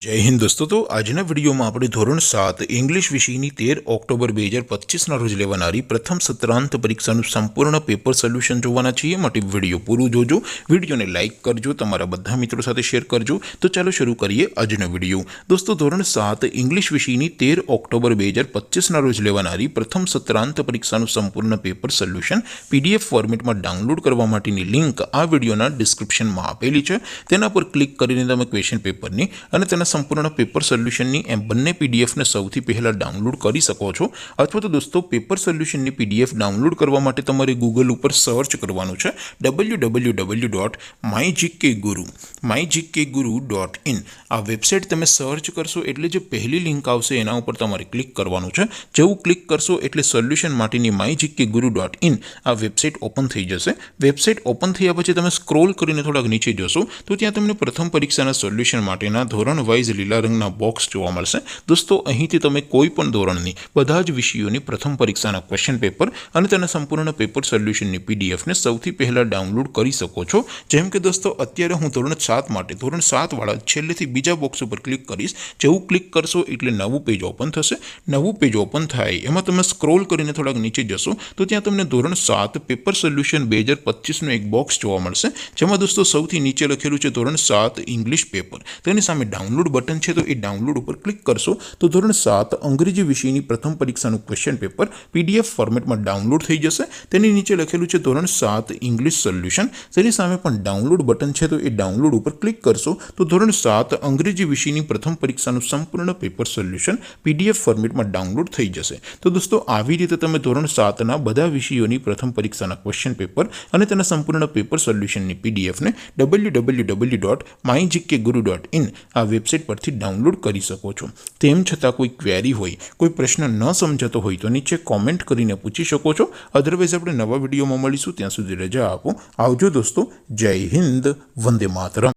जय हिंद दोस्तों। तो આજના વિડીયોમાં આપણે ધોરણ 7 ઇંગ્લિશ વિષયની 13 ઓક્ટોબર 2025ના રોજ લેવાનારી પ્રથમ સત્રાંત પરીક્ષાનું સંપૂર્ણ પેપર સોલ્યુશન જોવાના છીએ। માટે વિડીયો પૂરું જોજો, વિડીયોને લાઇક કરજો, તમારા બધા મિત્રો સાથે શેર કરજો। તો ચાલો શરૂ કરીએ આજનો વિડીયો। દોસ્તો ધોરણ 7 ઇંગ્લિશ વિષયની 13 ઓક્ટોબર 2025ના રોજ લેવાનારી પ્રથમ સત્રાંત પરીક્ષાનું સંપૂર્ણ પેપર સોલ્યુશન પીડીએફ ફોર્મેટમાં ડાઉનલોડ કરવા માટેની લિંક આ વિડીયોના ડિસ્ક્રિપ્શનમાં આપેલી છે। તેના પર ક્લિક કરીને તમે ક્વેશ્ચન પેપરની અને તેના સંપૂર્ણ પેપર સોલ્યુશનની એમ બંને પીડીએફને સૌથી પહેલા ડાઉનલોડ કરી શકો છો। અથવા તો દોસ્તો પેપર સોલ્યુશનની પીડીએફ ડાઉનલોડ કરવા માટે તમારે ગૂગલ ઉપર સર્ચ કરવાનું છે www.mygkguru.in। આ વેબસાઇટ તમે સર્ચ કરશો એટલે જે પહેલી લિંક આવશે એના ઉપર તમારે ક્લિક કરવાનું છે। જેવું ક્લિક કરશો એટલે સોલ્યુશન માટેની mygkguru.in આ વેબસાઇટ ઓપન થઈ જશે। વેબસાઇટ ઓપન થયા પછી તમે સ્ક્રોલ કરીને થોડાક નીચે જશો તો ત્યાં તમને પ્રથમ પરીક્ષાના સોલ્યુશન માટેના ધોરણ વાઇઝ લીલા રંગના બોક્સ જોવા મળશે। દોસ્તો અહીંથી તમે કોઈ પણ ધોરણની બધા જ વિષયોની પ્રથમ પરીક્ષાના ક્વેશ્ચન પેપર અને તેના સંપૂર્ણ પેપર સોલ્યુશનની પીડીએફને સૌથી પહેલા ડાઉનલોડ કરી શકો છો। જેમ કે દોસ્તો અત્યારે હું ધોરણ 7 માટે ધોરણ 7 વાળા છેલ્લેથી બીજા બોક્સ ઉપર ક્લિક કરીશ। જેવું ક્લિક કરશો એટલે નવું પેજ ઓપન થશે। નવું પેજ ઓપન થાય એમાં તમે સ્ક્રોલ કરીને થોડાક નીચે જશો તો ત્યાં તમને ધોરણ 7 પેપર સોલ્યુશન 2025નું એક બોક્સ જોવા મળશે। જેમાં દોસ્તો સૌથી નીચે લખેલું છે ધોરણ 7 ઇંગ્લિશ પેપર। તેની સામે ડાઉનલોડ બટન છે, તો એ ડાઉનલોડ ઉપર ક્લિક કરશો તો ધોરણ 7 અંગ્રેજી વિષયની પ્રથમ પરીક્ષાનું ક્વેશ્ચન પેપર પીડીએફ ફોર્મેટમાં ડાઉનલોડ થઈ જશે। તેની નીચે લખેલું છે ધોરણ 7 ઇંગ્લિશ સોલ્યુશન। તેની સામે પણ ડાઉનલોડ બટન છે, તો એ ડાઉનલોડ ઉપર ક્લિક કરશો તો ધોરણ 7 અંગ્રેજી વિષયની પ્રથમ પરીક્ષાનું સંપૂર્ણ પેપર સોલ્યુશન પીડીએફ ફોર્મેટમાં ડાઉનલોડ થઈ જશે। તો દોસ્તો આવી રીતે તમે ધોરણ 7ના બધા વિષયોની પ્રથમ પરીક્ષાના ક્વેશ્ચન પેપર અને તેના સંપૂર્ણ પેપર સોલ્યુશનની પીડીએફને www.mygkguru.in આ વેબસાઇટ પરથી ડાઉનલોડ કરી શકો છો। તેમ છતાં કોઈ ક્વેરી હોય, કોઈ પ્રશ્ન ન સમજાતો હોય તો નીચે કોમેન્ટ કરીને પૂછી શકો છો। અધરવાઇઝ આપણે નવા વિડીયોમાં મળીશું, ત્યાં સુધી રજા આપો। આવજો દોસ્તો। જય હિન્દ, વંદે માતરમ।